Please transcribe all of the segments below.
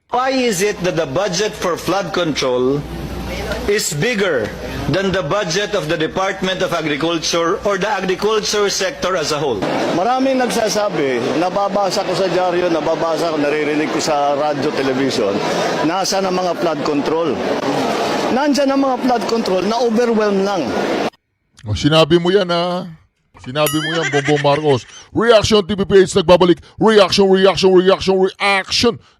Why is it that the budget for flood control is bigger than the budget of the Department of Agriculture or the agriculture sector as a whole? Maraming nagsasabi, nababasa ko sa dyaryo, nababasa ko, naririnig ko sa radyo, television, nasa ng mga flood control. Nandyan ang mga flood control na overwhelmed lang. O, sinabi mo yan, ha? Sinabi mo yan, Bongbong Marcos. Reaction TVPH nagbabalik. Reaction.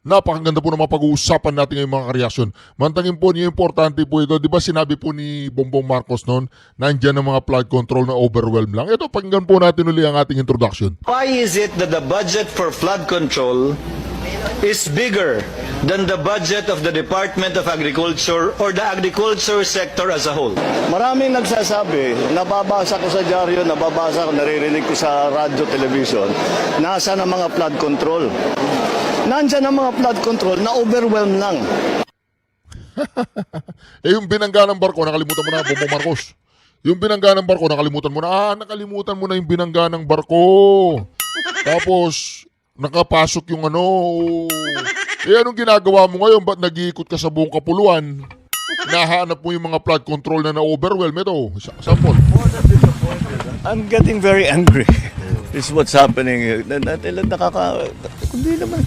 Napakaganda po naman pag-uusapan natin ngayong mga reaction. Mantangin po niyo, importante po ito. Di ba sinabi po ni Bongbong Marcos noon, nandyan ang mga flood control na overwhelmed lang. Ito, pakinggan po natin uli ang ating introduction. Why is it that the budget for flood control is bigger than the budget of the Department of Agriculture or the agriculture sector as a whole? Maraming nagsasabi, nababasa ko sa dyaryo, nababasa ko, naririnig ko sa radyo, television, nasa ng mga flood control. Nandyan ang mga flood control na overwhelmed lang. Yung binangga ng barko, nakalimutan mo na, Bongbong Marcos. Yung binangga ng barko, nakalimutan mo na. Nakalimutan mo na yung binangga ng barko. Tapos, nakapasok yung ano. Anong ginagawa mo ngayon? Ba't nag-iikot ka sa buong kapuluan? Nahanap mo yung mga flood control na na-overwhelm. Ito, sample. I'm getting very angry. This is what's happening here. Kundi naman.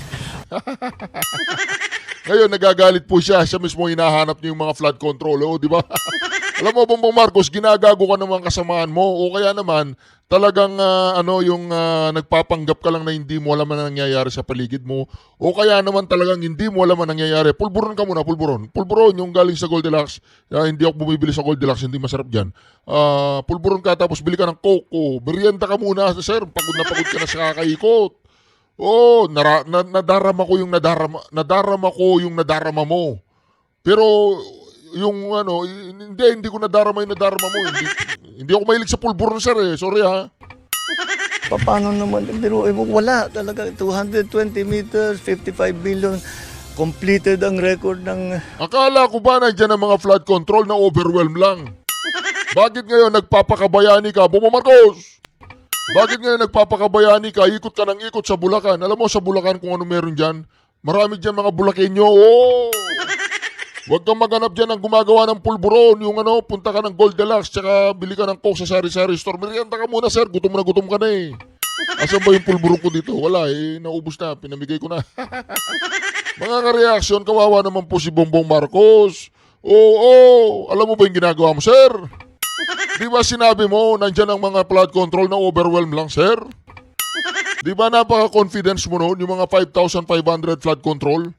Ngayon, nagagalit po siya. Siya mismo hinahanap niya yung mga flood control. O, di ba? Alam mo, Bongbong Marcos, ginagago ka ng mga kasamaan mo. O kaya naman, talagang nagpapanggap ka lang na hindi mo alam ang nangyayari sa paligid mo. O kaya naman talagang hindi mo alam ang nangyayari. Pulburon ka muna, pulburon. Pulburon, yung galing sa Goldilocks. Hindi ako bumibili sa Goldilocks, hindi masarap dyan. Pulburon ka, tapos bili ka ng Coke. Merienda ka muna, sir. Pagod na pagod ka na sa kakaikot. Oh, nadarama ko yung nadarama mo. Pero yung hindi ko nadarama yung nadarama mo. Hindi ako mahilig sa pulburon, sir, eh. Sorry, ha. Paano naman? Wala talaga. 220 meters, 55 billion. Completed ang record ng... Akala ko ba nandiyan ang mga flood control na overwhelm lang? Bakit ngayon nagpapakabayani ka, Bongbong Marcos? Bakit ngayon nagpapakabayani ka, ikot ka ng ikot sa Bulacan? Alam mo sa Bulacan kung ano meron dyan? Marami dyan mga Bulakenyo. Oh! Huwag kang maganap dyan ng gumagawa ng pulburon. Yung punta ka ng Goldilocks, tsaka bili ka ng Coke sa sari-sari store. Merienda ka muna, sir. Gutom ka na eh. Asan ba yung pulburon ko dito? Wala eh. Naubos na. Pinamigay ko na. Mga ka-reaction, kawawa naman po si Bongbong Marcos. Oo. Alam mo ba yung ginagawa mo, sir? Di ba sinabi mo, nandyan ang mga flood control na overwhelm lang, sir? Di ba napaka-confidence mo noon, yung mga 5,500 flood control?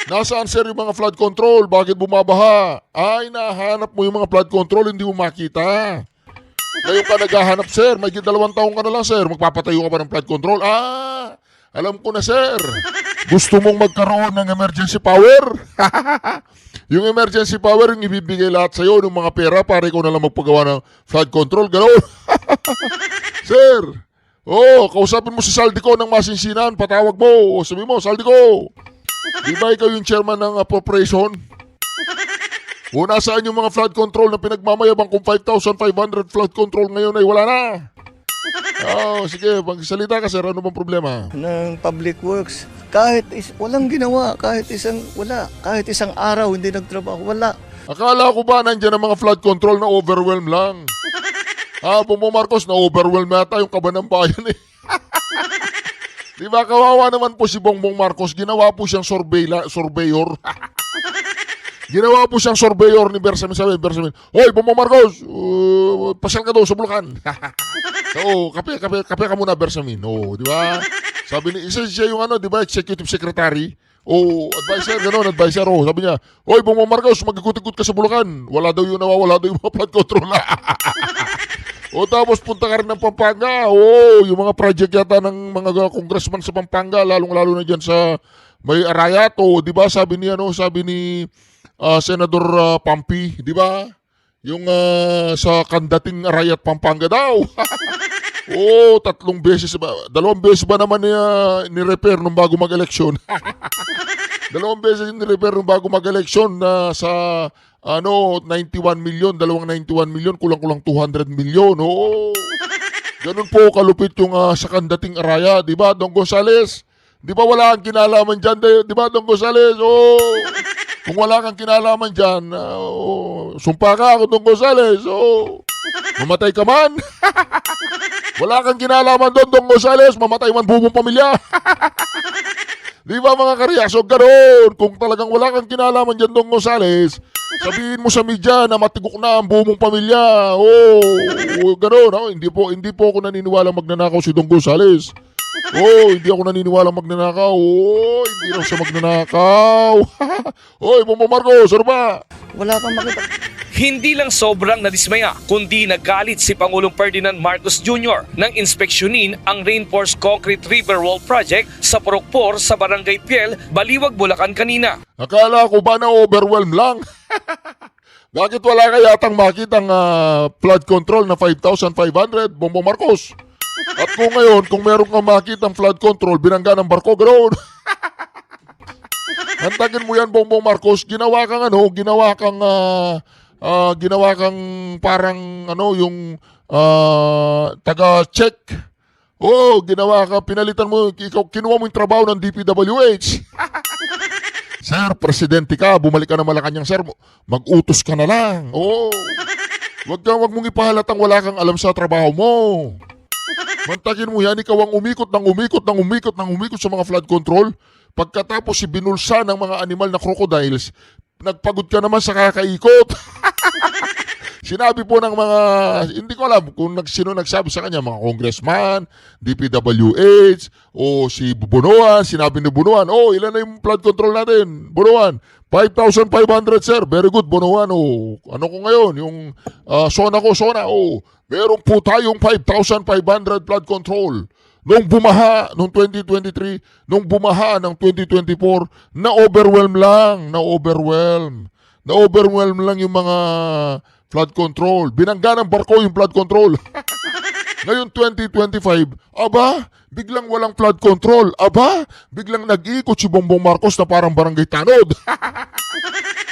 Nasaan, sir, yung mga flood control? Bakit bumabaha? Ay, nahanap mo yung mga flood control, hindi mo makita. Ngayon ka naghahanap, sir. May 2 taon ka na lang, sir. Magpapatayo ka pa ng flood control? Alam ko na, sir. Gusto mong magkaroon ng emergency power? Yung emergency power, yung ibibigay lahat sa'yo ng mga pera para ikaw na lang magpagawa ng flood control. Ganoon. Sir, kausapin mo si Saldico ng masinsinan. Patawag mo. Sabi mo, Saldico, di ba ikaw yung chairman ng appropriation? Nasaan yung mga flood control na pinagmamayabang kung 5,500 flood control ngayon ay wala na? Sige, magsalita ka, sir. Ano bang problema? Ng public works. Walang ginawa. Kahit isang araw hindi nagtrabaho. Wala. Akala ko ba nandyan ang mga flood control na overwhelm lang? Bongbong Marcos, na overwhelm yata yung kaban ng bayan eh. Di ba, kawawa naman po si Bongbong Marcos. Ginawa po siyang surveyor. Ginawa po siyang surveyor ni Bersamin. Sabi, Bersamin, hoy, Bongbong Marcos, pasyal ka daw sa Bulacan. So, kape ka muna, Bersamin. Di ba? Sabi ni, isa siya yung di ba, executive secretary. Advisor. Sabi niya, hoy, Bongbong Marcos, mag-ikot-ikot ka sa Bulacan. Wala daw yung nawawala daw yung mga flood control. Tapos punta ka rin ng Pampanga. Yung mga project yata ng mga congressman sa Pampanga, lalong-lalo na dyan sa may Arayat. Di ba, sabi ni Senador Pampi, di ba? Yung sa kandating Arayat, Pampanga daw. 2 beses ba? 2 beses ba naman ni-repair nung bago mag-eleksyon? 2 beses ni-repair nung bago mag-eleksyon na sa 91 million, 91 million, kulang-kulang 200 million. Ganun po kalupit yung sa kandating Araya, di ba, Dong Gonzales? Di ba wala kang kinalaman dyan? Di ba, Dong Gonzales? Kung wala kang kinalaman dyan, sumpa ka ako, Dong Gonzales. Mamatay ka man. Wala kang kinalaman doon, Dong Gonzales. Mamatay man buong pamilya. Di ba mga kareaksyon, ganoon? Kung talagang wala kang kinalaman dyan, Dong Gonzales, sabihin mo sa media na matigok na ang buong pamilya. Ganoon. Hindi po ako naniniwala magnanakaw si Dong Gonzales. Hindi ako naniniwala magnanakaw. Hindi raw siya magnanakaw. Bongbong Marcos, ano ba? Wala kang makita. Hindi lang sobrang nadismaya, kundi nagalit si Pangulong Ferdinand Marcos Jr. nang inspeksyonin ang Reinforced Concrete River Wall Project sa Purok 4 sa Barangay Piel, Baliwag, Bulacan kanina. Akala ko ba na overwhelm lang? Bakit wala ka yatang makitang flood control na 5,500, Bongbong Marcos? At kung ngayon, kung meron kang makitang flood control, binangga ng barko, ganoon. Hantagin mo yan, Bongbong Marcos, ginawa kang parang yung taga-check. Ginawa ka, pinalitan mo, kinuha mo yung trabaho ng DPWH. Sir, presidente ka, bumalik ka na Malacanang, sir, mag-utos ka na lang. Wag mong ipahalatang wala kang alam sa trabaho mo. Mantagin mo yan, ikaw ang umikot sa mga flood control. Pagkatapos binulsa ng mga animal na crocodiles, nagpagod ka naman sa kakaikot. Sinabi po ng mga, hindi ko alam kung sino nagsabi sa kanya, mga congressman, DPWH, o si Bunuan, sinabi ni Bunuan, ilan na yung flood control natin? Bunuan, 5,500 sir, very good Bunuan. Ano ko ngayon, yung SONA, meron po tayong 5,500 flood control. Nung bumaha, noong 2023, nung bumaha ng 2024, na-overwhelm lang yung mga flood control. Binangga ng barko yung flood control. Ngayon 2025, biglang walang flood control. Biglang nag-iikot si Bongbong Marcos na parang barangay tanod.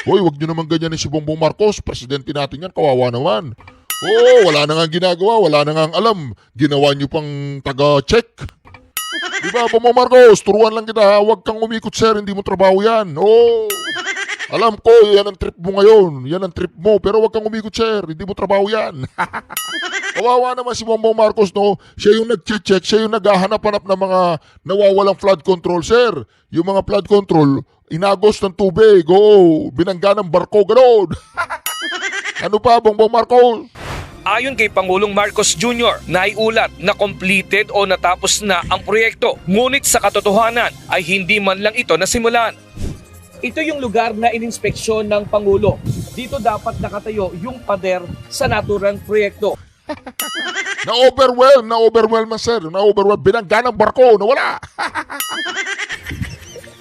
Wag nyo naman ganyan si Bongbong Marcos. Presidente natin yan, kawawa naman. Wala na nga ginagawa, wala na nga alam. Ginawa nyo pang taga-check. Diba, Bongbong Marcos, turuan lang kita. Huwag kang umikot, sir, hindi mo trabaho yan. Alam ko, yan ang trip mo ngayon. Yan ang trip mo, pero huwag kang umikot, sir. Hindi mo trabaho yan. Kawawa naman si Bongbong Marcos, no? Siya yung nag-check, siya yung naghahanap-hanap ng mga nawawalang flood control, sir. Yung mga flood control, inagos ng tubig, binangga ng barko, ganoon. Ano pa, Bongbong Marcos? Ayon kay Pangulong Marcos Jr., naiulat na completed o natapos na ang proyekto. Ngunit sa katotohanan ay hindi man lang ito nasimulan. Ito yung lugar na ininspeksyon ng Pangulo. Dito dapat nakatayo yung pader sa naturang proyekto. Na-overwhelm na sir. Na-overwhelm. Binangga ng barko. Nawala.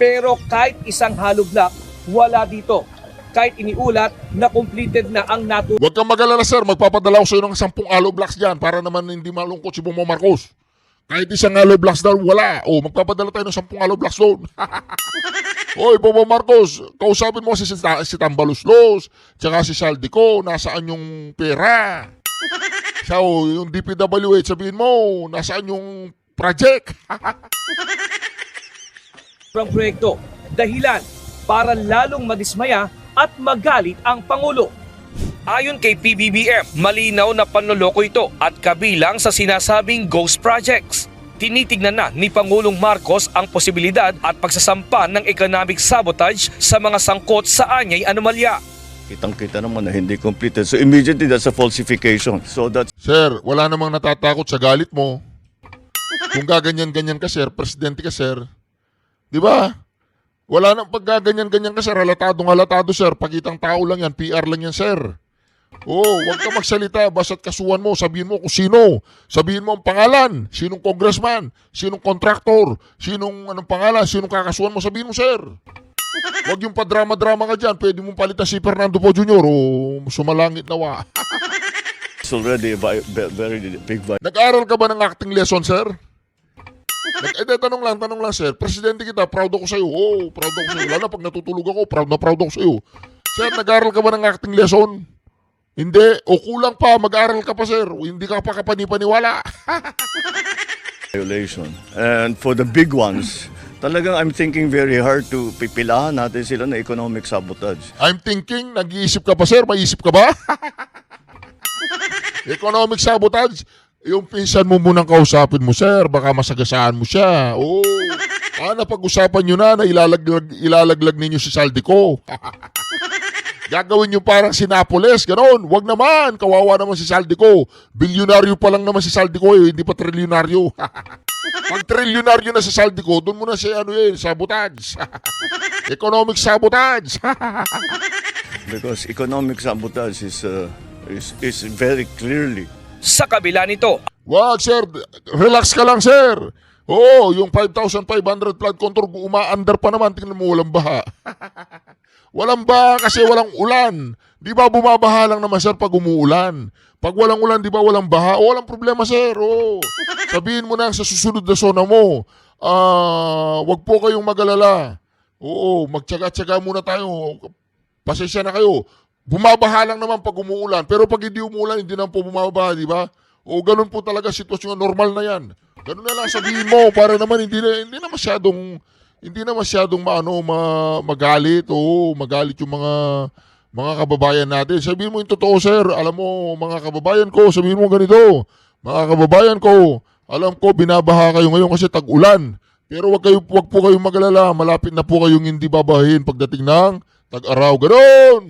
Pero kahit isang hollow block, wala dito. Kahit iniulat na completed na ang naturang. Huwag kang mag-alala sir. Magpapadala ko sa iyo ng 10 hollow blocks dyan para naman hindi malungkot si Bongbong Marcos. Kahit isang hollow blocks daw, wala. Magpapadala tayo ng 10 hollow blocks doon. Bongbong Marcos, kausapin mo si Tambaluslos, tsaka si Saldico, nasaan yung pera? Yung DPWH, sabihin mo, nasaan yung project? proyekto. Dahilan para lalong madismaya at magalit ang Pangulo. Ayon kay PBBM, malinaw na panloloko ito at kabilang sa sinasabing ghost projects. Tinitignan na ni Pangulong Marcos ang posibilidad at pagsasampa ng economic sabotage sa mga sangkot sa anyay anomalya. Kitang-kita naman na hindi completed. So immediately, that's a falsification. Sir, wala namang natatakot sa galit mo. Kung gaganyan-ganyan ka sir, presidente ka sir. Di ba? Wala nang paggaganyan-ganyan ka sir, halatado sir, pakitang tao lang yan, PR lang yan sir. Huwag ka magsalita, basta't kasuhan mo, sabihin mo kung sino. Sabihin mo ang pangalan, sinong congressman, sinong contractor, sinong anong pangalan, sinong kakasuhan mo, sabihin mo sir. Huwag yung padrama-drama ka dyan, pwede mong palitan si Fernando Po Jr. Sumalangit nawa. It's already a very big violation. Nag-aral ka ba ng acting lesson sir? Tanong lang sir, presidente kita, proud ako sa'yo. Proud ako sa'yo. Lalo na pag natutulog ako, proud ako sa'yo. Sir, nag-aral ka ba ng acting lesson? Hindi. O kulang pa, mag-aral ka pa sir. O hindi ka pa kapanipaniwala. Violation. And for the big ones, Talagang I'm thinking very hard to pipilahan natin sila na economic sabotage. I'm thinking, nag-iisip ka pa sir, maisip ka ba? Economic sabotage, yung pinsan mo munang kausapin mo sir, baka masagasaan mo siya. Oo. Napag-usapan nyo na ilalaglag ninyo si Saldico. Gagawin nyo parang si Napoles, ganon. Wag naman, kawawa naman si Saldico. Bilyonaryo pa lang naman si Saldico, hindi pa trilyonaryo. Pag trilyonaryo na si Saldico, doon mo na siya sabotage. Economic sabotage. Because economic sabotage is very clearly. Sa kabila nito, Wag sir, relax ka lang sir. Oo, yung 5,500 flood control, umaandar pa naman, tingnan mo walang baha. Walang baha kasi walang ulan. Di ba bumabaha lang naman sir pag umuulan? Pag walang ulan, di ba walang baha? O, walang problema sir. Oo. Sabihin mo na sa susunod na zona mo, wag po kayong mag-alala. Oo, magtyaga-tyaga muna tayo. Pasensya na kayo. Bumabaha lang naman pag umuulan. Pero pag hindi umuulan, hindi naman po bumabaha, di ba? O, ganun po talaga sitwasyon. Normal na yan. Ganun na lang sabihin mo para naman hindi na masyadong magalit. Oo, magalit yung mga kababayan natin. Sabihin mo yung totoo, sir. Alam mo, mga kababayan ko, sabihin mo ganito. Mga kababayan ko, alam ko binabaha kayo ngayon kasi tag-ulan. Pero wag po kayong magalala. Malapit na po kayong hindi babahin pagdating ng tag-araw. Ganon!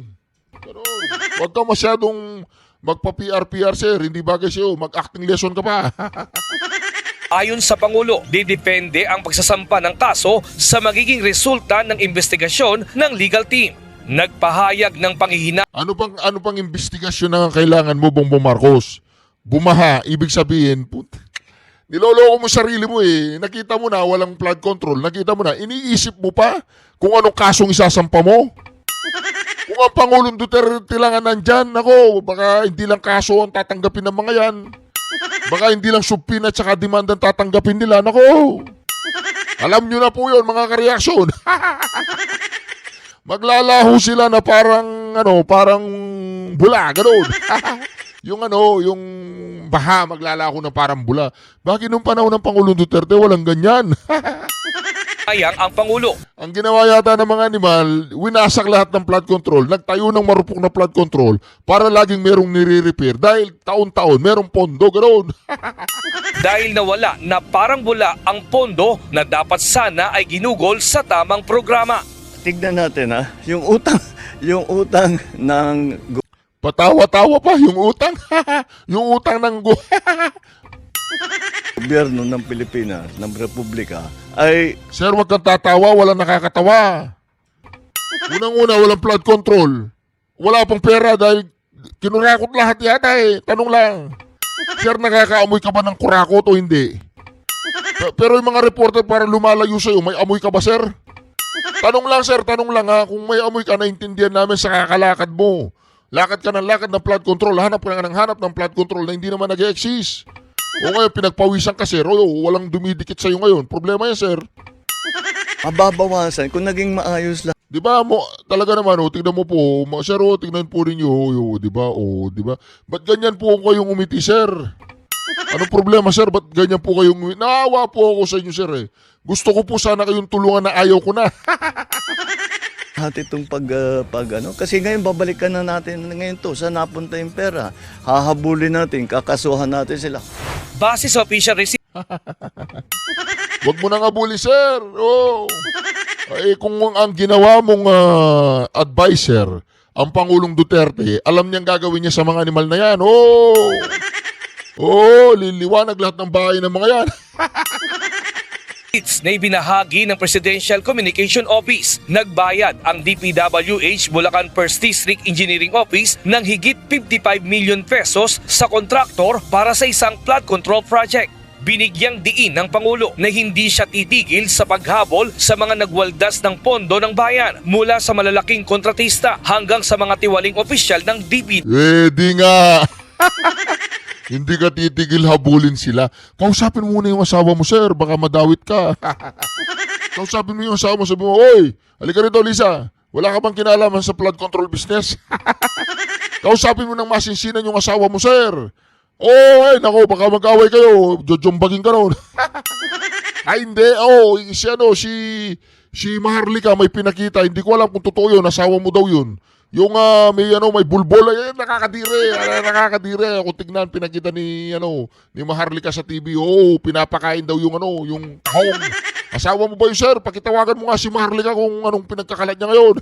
Wag ka masyadong magpa-PR, sir. Hindi bagay sa'yo. Mag-acting lesson ka pa. ayon sa Pangulo, didepende ang pagsasampa ng kaso sa magiging resulta ng investigasyon ng legal team. Nagpahayag ng panghihina Ano pang investigasyon na kailangan mo, Bongbong Marcos? Bumaha, ibig sabihin, niloloko mo sarili mo eh. Nakita mo na walang flood control. Nakita mo na, iniisip mo pa kung anong kasong isasampa mo? Kung ang Pangulong Duterte lang ang nandyan, ako, baka hindi lang kaso ang tatanggapin ng mga yan. Baka hindi lang supin at saka demand ang tatanggapin nila. Nako, alam nyo na po yun, mga kareaksyon. Maglalaho sila na parang bula, gano'n. yung baha maglalaho na parang bula. Bakit nung panahon ng Pangulong Duterte walang ganyan? ayang ang Pangulo. Ang ginawa yata ng mga animal, winasak lahat ng flood control, nagtayo ng marupok na flood control para laging merong nire-repair dahil taon-taon merong pondo, gano'n. Dahil nawala na parang bula ang pondo na dapat sana ay ginugol sa tamang programa. Tignan natin yung utang ng Patawa-tawa pa yung utang. Yung utang ng gobyerno ng Pilipinas, ng Republika, ay Sir, wag kang tatawa, walang nakakatawa. Unang-una, walang flood control. Wala pang pera dahil kinurakot lahat yata eh. Tanong lang. Sir, nakakaamoy ka ba ng kurakot o hindi? Pero yung mga reporter para lumalayo sa'yo, may amoy ka ba, sir? Tanong lang, sir, tanong lang ha. Kung may amoy ka, naintindihan namin sa kakalakad mo. Lakad ka ng flood control, hanap ka ng flood control na hindi naman nag-exist. O ngayon, pinagpawisan ka, sir. O, walang dumidikit sa'yo ngayon. Problema yan, sir. mababawasan kung naging maayos lang. Di ba mo, talaga naman, tignan mo po, sir, tignan po ninyo, di ba, di ba? Ba't ganyan po kayong umiti, sir? Anong problema, sir? Ba't ganyan po kayong umiti? Naawa po ako sa inyo, sir, eh. Gusto ko po sana kayong tulungan na ayaw ko na. At itong kasi ngayon babalikan na natin ngayon to, saan napunta yung pera? Hahabulin natin, kakasuhan natin sila. Base sa official receipt, Huwag mo nang abuli, sir. Oh. Kung ang ginawa mong advisor, ang Pangulong Duterte, alam niyang gagawin niya sa mga animal na yan. Liliwanag lahat ng bahay ng mga yan. na ibinahagi ng Presidential Communication Office. Nagbayad ang DPWH Bulacan 1st District Engineering Office ng higit 55 million pesos sa kontraktor para sa isang flood control project. Binigyang diin ng Pangulo na hindi siya titigil sa paghabol sa mga nagwaldas ng pondo ng bayan mula sa malalaking kontratista hanggang sa mga tiwaling opisyal ng DPWH. Di nga. Hindi ka titigil, habulin sila. Kausapin mo muna yung asawa mo, sir. Baka madawit ka. Kausapin mo yung asawa mo. Sabi mo, oy, halika rito, Lisa. Wala ka bang kinalaman sa flood control business? Kausapin mo ng masinsinan yung asawa mo, sir. Nako, baka mag-away kayo. Jojombagin ka noon. Ay, hindi. Oh, si Maharlika may pinakita. Hindi ko alam kung totoo yun. Asawa mo daw yun. Yung may bulbol. Ay, nakakadire. Ako tignan, pinakita ni Maharlika sa TV. Oh, pinapakain daw yung tahong. Asawa mo ba yun, sir? Pakitawagan mo nga si Maharlika kung anong pinagkakalat niya ngayon.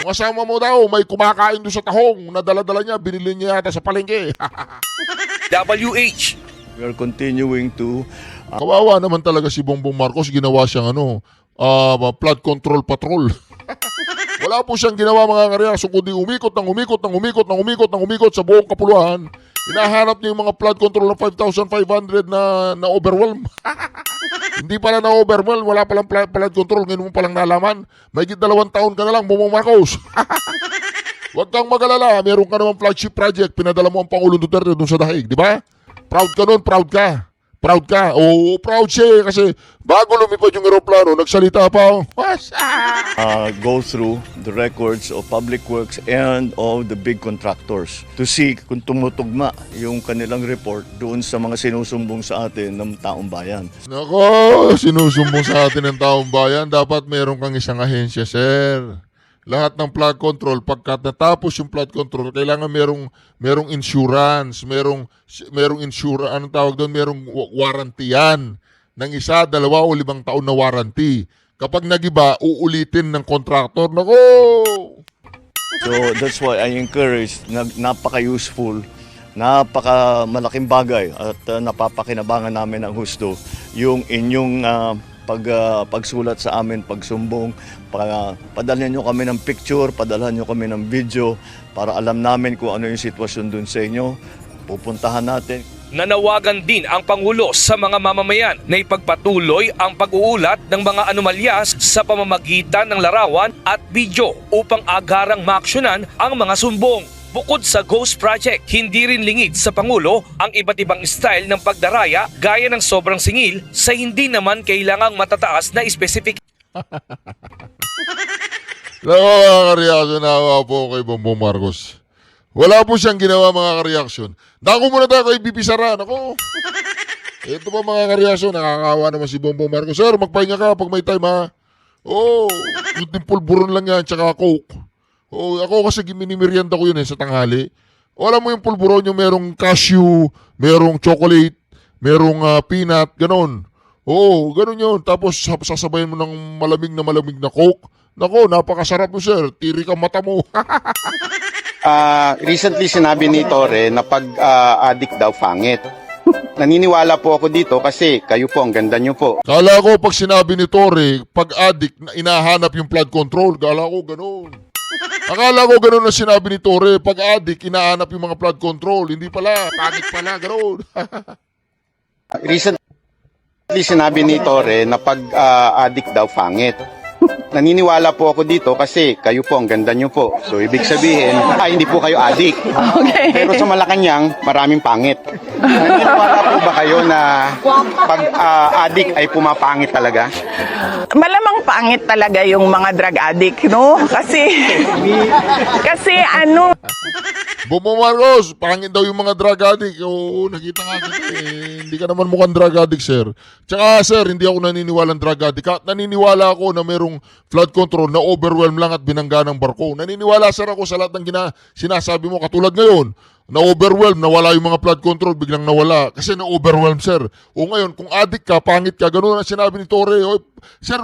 Yung asawa mo daw, may kumakain doon sa tahong. Nadala-dala niya, binili niya yata sa palengke. WH. We are continuing to Kawawa naman talaga si Bongbong Marcos, ginawa siyang flood control patrol. Wala po siyang ginawa mga kareaksyon, kundi umikot sa buong kapuluhan. Hinahanap niya yung mga flood control ng 5,500 na overwhelm. Hindi pala na overwhelm, wala palang flood control, ngayon mo palang nalaman. May 2 taon ka na lang, Bongbong Marcos. Huwag kang mag-alala, meron ka namang flagship project, pinadala mo ang Pangulong Duterte doon sa dahig, di ba? Proud ka nun, proud ka. Proud ka. Oo, proud siya kasi bago lumipad yung aeroplano, nagsalita pa. go through the records of public works and of the big contractors to see kung tumutugma yung kanilang report doon sa mga sinusumbong sa atin ng taong bayan. Nako, sinusumbong sa atin ng taong bayan, dapat meron kang isang ahensya, sir. Lahat ng flood control, pagkat natapos yung flood control, kailangan merong insurance, merong insurance, anong tawag doon, merong warranty yan. Ng 1, 2 o 5 taon na warranty. Kapag nagiba, uulitin ng contractor. Nako! So that's why I encourage, napaka-useful, napaka-malaking bagay at napapakinabangan namin ng husto yung inyong pagsulat sa amin, pagsumbong, padalhan nyo kami ng picture, padalhan nyo kami ng video para alam namin kung ano yung sitwasyon dun sa inyo. Pupuntahan natin. Nanawagan din ang Pangulo sa mga mamamayan na ipagpatuloy ang pag-uulat ng mga anomalya sa pamamagitan ng larawan at video upang agarang maaksyonan ang mga sumbong. Bukod sa Ghost Project, hindi rin lingid sa Pangulo ang iba't ibang style ng pagdaraya gaya ng sobrang singil sa hindi naman kailangang matataas na specific. Nakaka-reaction na po kay Bongbong Marcos. Wala po siyang ginawa mga ka-reaction. Dako muna tayo kay BP Sara. Nako. Ito pa mga ka-reaction, nakakawa naman si Bongbong Marcos. Sir, magpahinga ka pag may time ha. Oh, yung pulburon lang yan, tsaka coke. Oh, ako kasi minimerienda ko yun sa tanghali. O, alam mo yung pulburon yung merong cashew, merong chocolate, merong peanut, ganon. Oo, ganon yun. Tapos sasabayin mo ng malamig na coke. Nako, napakasarap mo sir. Tiri ka mata mo. Recently sinabi ni Torre na pag-addict daw pangit. Naniniwala po ako dito kasi kayo po, ang ganda nyo po. Kala ko pag sinabi ni Torre, pag-addict, inahanap yung flood control. Kala ko ganon. Akala ko ganon na sinabi ni Torre, pag-addict, inahanap yung mga flood control. Hindi pala, pangit pala, ganon. Recently sinabi ni Torre na pag-addict daw pangit. Naniniwala po ako dito kasi kayo po, ang ganda nyo po. So, ibig sabihin, hindi po kayo addict. Okay. Pero sa Malacanang, maraming pangit. Naniniwala po ba kayo na pag-addict ay pumapangit talaga? Malamang pangit talaga yung mga drug addict, no? Kasi ano, Bongbong Marcos, pangit daw yung mga drug addict. Oo, nakita nga kita eh. Hindi ka naman mukhang drug addict, sir. Tsaka, sir, hindi ako naniniwalang drug addict. Naniniwala ako na merong flood control na overwhelm lang at binangga ng barko. Naniniwala, sir, ako sa lahat ng sinasabi mo. Katulad ngayon, na-overwhelm, nawala yung mga flood control, biglang nawala. Kasi na-overwhelm, sir. O ngayon, kung addict ka, pangit ka, ganun ang sinabi ni Torre. O, sir,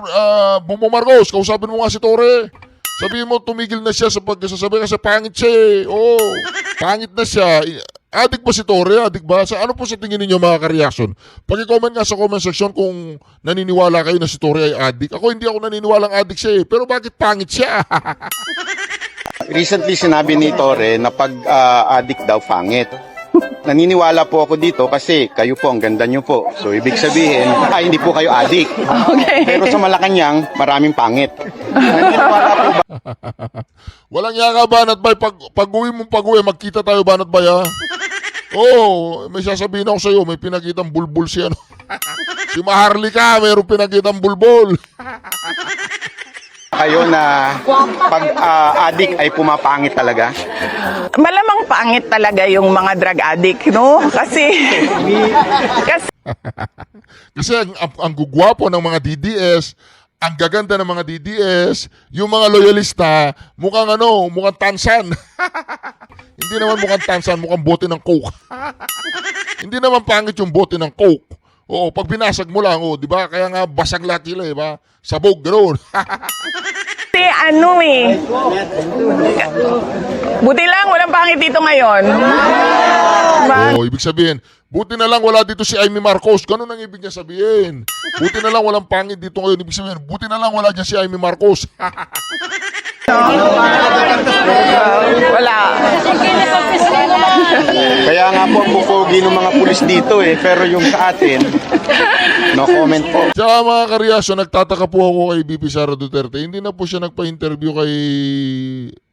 Bongbong Marcos, kausapin mo nga si Torre. Sabihin mo, tumigil na siya sa pagkasasabi kasi pangit siya eh. Oo, pangit na siya. Addict ba si Torre? Addict ba? Ano po sa tingin ninyo mga ka-reaction? Pag-comment nga sa comment section kung naniniwala kayo na si Torre ay addict. Ako hindi ako naniniwalang addict siya eh. Pero bakit pangit siya? Recently sinabi ni Torre na pag-addict daw pangit. Naniniwala po ako dito kasi kayo po, ang ganda nyo po. So, ibig sabihin, hindi po kayo addict. okay. Pero sa Malacanang, maraming pangit. Naniniwala po ba? Walang yaka, Banat Bay. Pag-uwi mong pag-uwi, magkita tayo, Banat Bay, ha? Oo, may sasabihin ako sa'yo, may pinakitang bulbul si si Maharlika, mayroong pinakitang bulbul. kayo na pag addict ay pumapangit talaga? Malamang pangit talaga yung mga drug addict, no? Kasi Kasi ang gugwapo ng mga DDS, ang gaganda ng mga DDS, yung mga loyalista, mukhang mukhang tansan. Hindi naman mukhang tansan, mukhang bote ng coke. Hindi naman pangit yung bote ng coke. Oo, pag binasag mo lang, di ba? Kaya nga basag lahat sila, di ba? Sabog, ganoon. buti lang, walang pangit dito ngayon. Oo, ibig sabihin, buti na lang wala dito si Amy Marcos. Ganun ang ibig niya sabihin. Buti na lang walang pangit dito ngayon. Ibig sabihin, buti na lang wala dyan si Amy Marcos. Wala. Kaya nga po ang bukogi ng mga pulis dito pero yung sa atin, no comment po. Tsaka mga karyasyo, nagtataka po ako kay BP Sara Duterte. Hindi na po siya nagpa-interview kay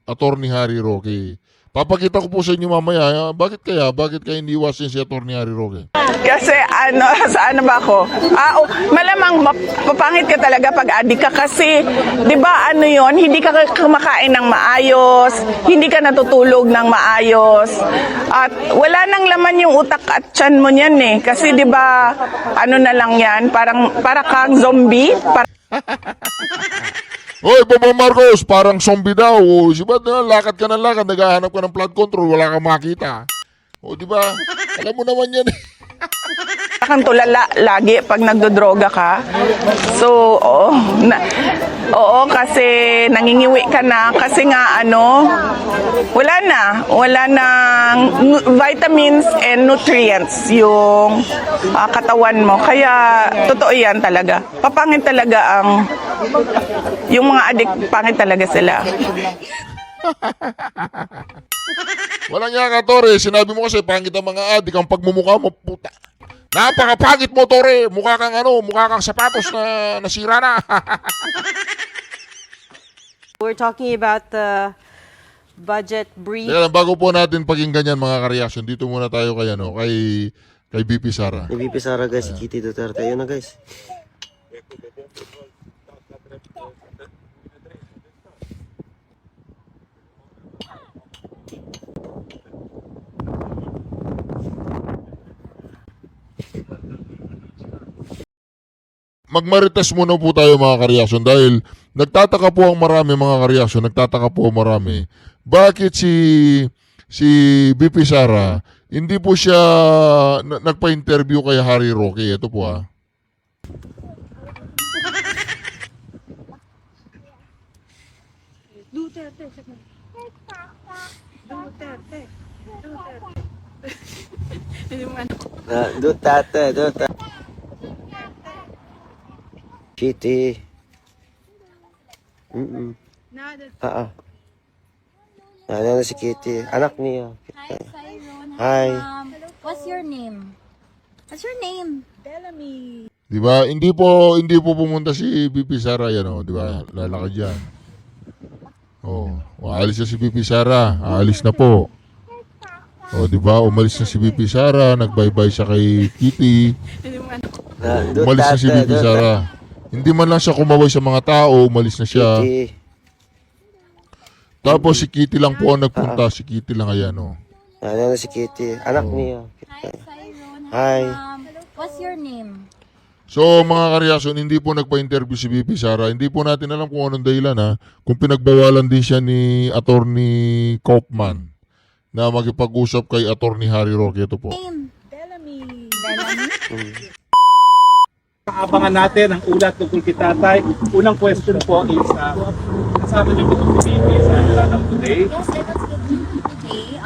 Attorney Harry Roque. Papakita ko po sa inyo mamaya. Bakit kaya hindi iwasin si Attorney Harry Roque? Kasi saan ba ako? Malamang mapangit ka talaga pag adik ka kasi, di ba hindi ka kumakain ng maayos, hindi ka natutulog ng maayos, at wala nang laman yung utak at tiyan mo niyan Kasi di ba, na lang yan, para kang zombie, Hoy, Bongbong Marcos, parang zombie daw. O, diba, lakad ka ng lakad, naghahanap ka ng flood control, wala kang makita. O, di ba? Alam mo naman yan. kang tulala lagi pag nagdodroga ka. So, oo, kasi nangingiwi ka na kasi nga wala nang vitamins and nutrients yung katawan mo. Kaya totoo yan talaga. Papangit talaga yung mga adik, pangit talaga sila. Walang niya ka, Tore. Sinabi mo kasi pangit ang mga adik, ang pagmumukha mo, puta. Napakapangit mo, Tore. Mukha kang sapatos na nasira na. We're talking about the budget brief. Kaya bago po natin pakinggan yan mga kareaksyon, dito muna tayo kay BP Sara. Ni BP Sara guys, si Kitty Duterte. Ayun na guys. Magmarites muna po tayo mga kareaksyon dahil nagtataka po ang marami mga kareaksyon, bakit si BP Sara hindi po siya nagpa-interview kay Harry Roque. Ito po Duterte. Kitty. Ano si Kitty? Anak niya. Hi, Cyrone. Hi. What's your name? What's your name? Bellamy. Di ba? Hindi po pumunta si BP Sara yan, di ba? Lalakad yan. Aalis na si BP Sara. Aalis na po. Di ba? Umalis na si BP Sara, nag-bye-bye siya kay Kitty. Umalis na si BP Sara. Hindi man lang siya kumaway sa mga tao, umalis na siya. Kitty. Tapos si Kitty lang po ang nagpunta, si Kitty lang ayan, Ano si Kitty? Anak niya. Hi, Cyrone. Hi. What's your name? So mga kareaksyon, hindi po nagpa-interview si BP Sara. Hindi po natin alam kung anong dahilan kung pinagbawalan din siya ni Attorney Kaufman na makipag-usap kay Attorney Harry Roque. Ito po. Name? Bellamy. Abangan natin ang ulat tungkol kay tatay. Unang question po is, kasama niyo po si BP sa Ilanang today? Yes, I was with you today.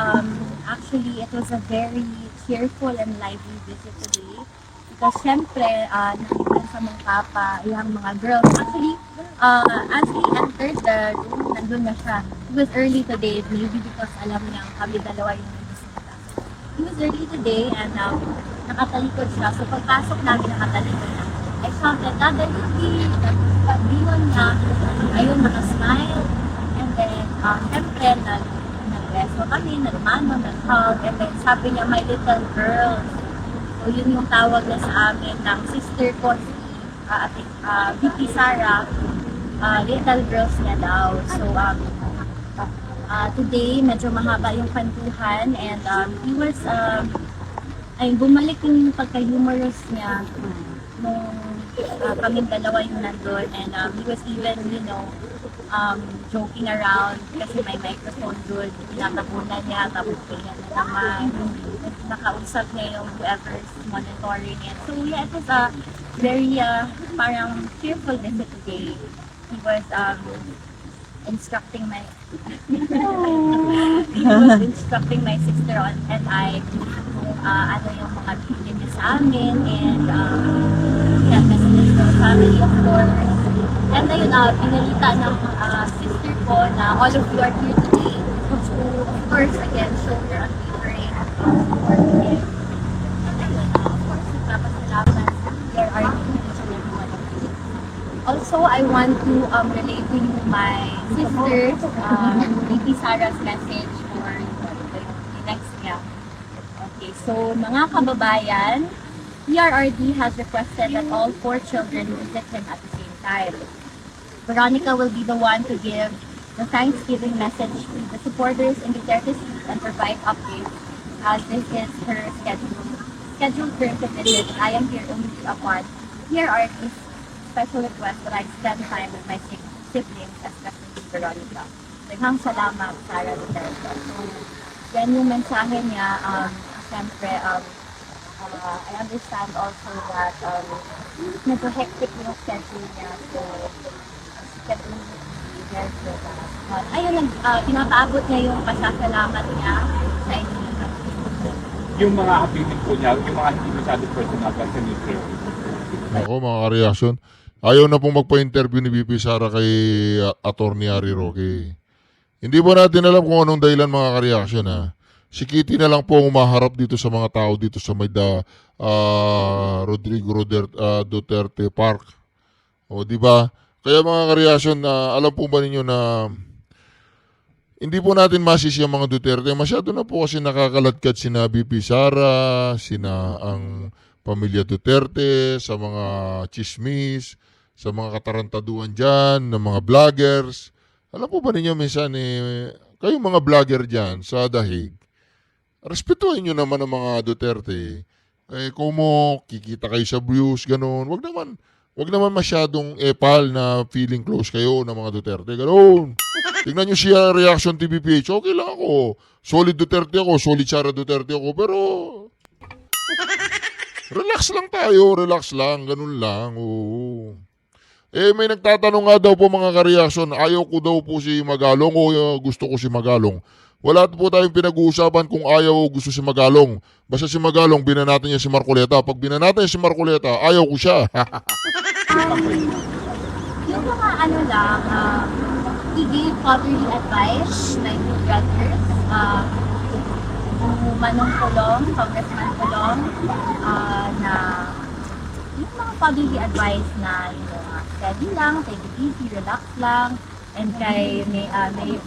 Actually, it was a very cheerful and lively visit today. Because syempre, nakita sa mga papa, yung mga girls. Actually, as we entered the room, nandun na siya. It was early today, maybe because alam niya kami dalawa yung nabisita. It was early today and nakatalikod siya. So pagpasok namin nakatalikod na. I shouted, Dada Yuki! Tapos pag-iwan niya, ayun, nakasmile. And then, syempre, nag-reso kami, nagmano, nag-hug. And then sabi niya, my little girl. So yun yung tawag niya sa amin ng sister ko, si BP Sara. little girls niya daw. So, today, medyo mahaba yung kwentuhan and he was, ay bumalik yung pagka-humorous niya nung kaming dalawa yung nandun and he was even, joking around kasi may microphone doon, pinatabunan niya, tapos ganyan na naman, nakausap niya yung whoever's monitoring it. So yeah, it was a very parang fearful visit today. He was instructing my sister on and I kung ano yung mga bibigyan niya sa amin and yeah, messages to family of course. And ayun, pinalita ng sister ko na all of you are here today to of course again show your unwavering support to him. And ayun, of course nagpapasalamat there are each and every one of you. Also, I want to relate to you my sister's Baby Sarah's message for the next year. Okay, so mga kababayan, PRRD has requested that all 4 children visit him at the same time. Veronica will be the one to give the Thanksgiving message to the supporters in the Duterte Street and provide updates as this is her scheduled term to visit. I am here only upon PRRD's special request that I spend time with my siblings, especially Veronica. Daghang salamat, Sarah Duterte. So, yan yung mensahe niya. Siyempre, I understand also that medyo hectic yung schedule niya. So, she can only be there for that. Ayun, pinapaabot niya yung pasasalamat niya sa inyo. Yung mga opinion po niya, yung mga hindi masyado personal kasi ni Sir. Ako, mga kareaksyon. Ayaw na pong magpa-interview ni VP Sara kay Atty. Harry Roque. Hindi po natin alam kung anong dahilan, mga kareaksyon, ha. Si Kitty na lang po ang umaharap dito sa mga tao dito sa may Rodrigo Duterte Park. O, di ba? Kaya mga kareaksyon, alam po ba ninyo na hindi po natin masisi ang mga Duterte. Masyado na po kasi nakakaladkad sina VP Sara, sina ang pamilya Duterte, sa mga chismis, sa mga katarantaduan dyan, ng mga vloggers. Alam po ba ninyo minsan, kayong mga vlogger dyan sa Dahig, respetuhin nyo naman ang mga Duterte. Kung mo, kikita kayo sa views, ganun. Wag naman masyadong epal na feeling close kayo ng mga Duterte. Ganun. Tingnan nyo siya, reaction TVPH. Okay lang ako. Solid Duterte ako, solid Sara Duterte ako. Pero, relax lang tayo, relax lang. Ganun lang. Oo. May nagtatanong nga daw po mga kareaksyon, ayaw ko daw po si Magalong o gusto ko si Magalong. Wala po tayong pinag-uusapan kung ayaw o gusto si Magalong. Basta si Magalong, binanatin niya si Marcoleta. Pag binanatin niya si Marcoleta, ayaw ko siya. Yung mga he gave fatherly advice, like his brothers, Manong Colong, Congressman Colong, na yung mga fatherly advice na, steady lang, take it easy, relax lang, and kay may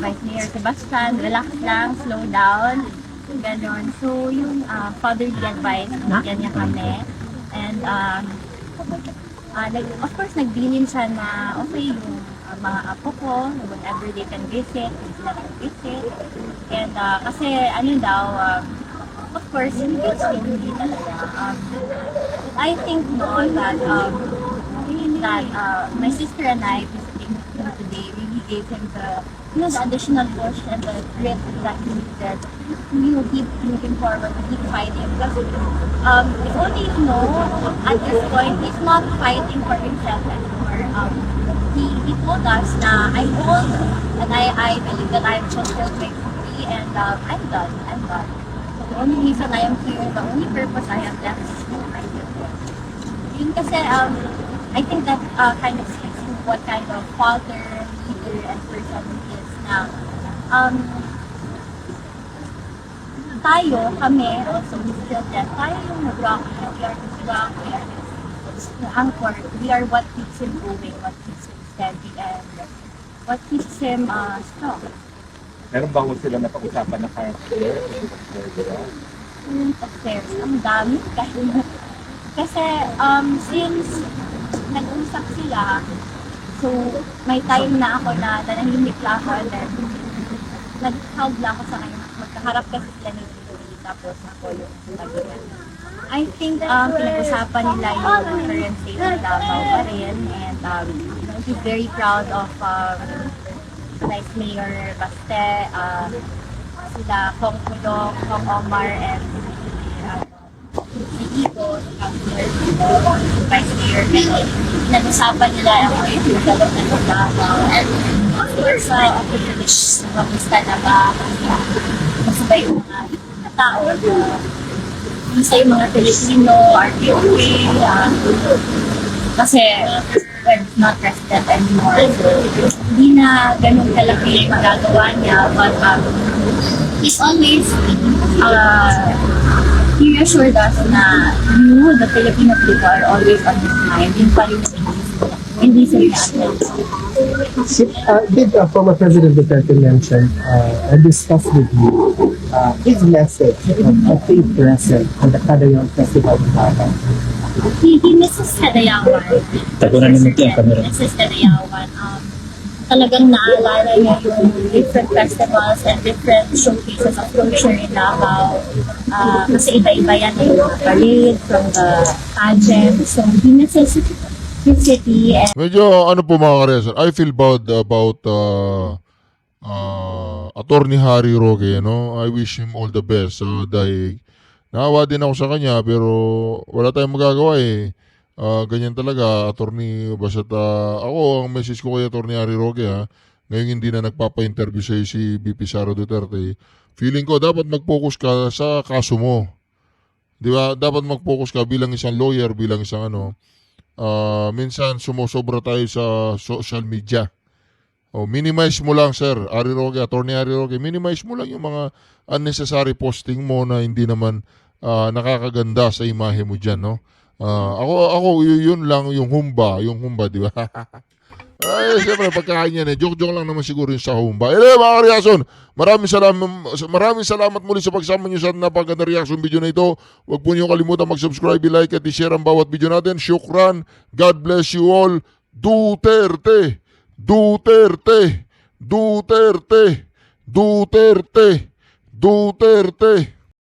Vice Mayor Sebastian, relax lang, slow down, gano'n. So, yung fatherly advice, bigyan niya kami. And, of course, nagbilin siya na, okay, yung mga apo ko, whenever they can visit, sila can visit. And, kasi, of course, hindi talaga. I think that my sister and I visiting him today really gave him the additional push and the grit that he needed to keep moving forward, to keep fighting. Because if only at this point, he's not fighting for himself anymore. He told us na I'm old and I believe that I've fulfilled my duty and I'm done. So the only reason I am here, the only purpose I have left is to fight with him. Yun kasi I think that kind of speaks to what kind of father, leader, and person he is now. Kami, also his children, tayo yung nag-rock, we are his rock, we are his anchor, we are what keeps him going, what keeps him steady, and what keeps him strong. Meron ba ko sila napag-usapan na character? Current affairs, ang dami kasi since nag-usap sila, So, may time na ako na nanahimik lang ako and then nag-hug lang ako sa kanya. Magkaharap kasi sila ni Tito, tapos ako yung nag-iwan. I think pinag-usapan nila yung current state ng Davao pa rin and he's very proud of Vice Mayor Baste, sila Kong Pudong, Kong Omar, and si Igo, si Councilor Igo, si Vice Mayor. Pinag-usapan nila ang development ng Davao. And of course, ako finish magusta na ba masabay yung mga tao sa yung mga Filipino, RTOK, kasi we're not president anymore. So, hindi na ganun kalaki yung magagawa niya, but he's always he reassured us na you, the Filipino people, are always on his mind. Yun pa rin hindi sila natin. Did former President Duterte mention or discuss with you his message of faith present on the Cadayaw Festival in Davao? He misses Cadayawan. Misses Cadayawan. Talagang naalala niya yung different festivals and different showcases of culture in Davao. Kasi iba-iba yan yung parade from the pageant. So he misses his city. And Medyo ano po mga karesan, I feel bad about Attorney Harry Roque, no? I wish him all the best dahil naawa din ako sa kanya pero wala tayong magagawa eh. Ganyan talaga, attorney, basta ako, ang message ko kay Attorney Harry Roque ngayon hindi na nagpapa-interview sa'yo si BP Sara Duterte. Feeling ko dapat mag-focus ka sa kaso mo. Di ba? Dapat mag-focus ka bilang isang lawyer, bilang isang minsan sumusobra tayo sa social media. Minimize mo lang, sir, Harry Roque, Attorney Harry Roque, minimize mo lang yung mga unnecessary posting mo na hindi naman nakakaganda sa imahe mo dyan, no? Ako yun lang yung humba, di ba? Ay, siyempre, pagkain yan joke lang naman siguro yung sa humba. Mga reaction, maraming salamat muli sa pagsama nyo sa napagandang reaction video na ito. Huwag po niyo kalimutan mag-subscribe, like at i-share ang bawat video natin. Shukran, God bless you all. Duterte, Duterte, Duterte, Duterte, Duterte.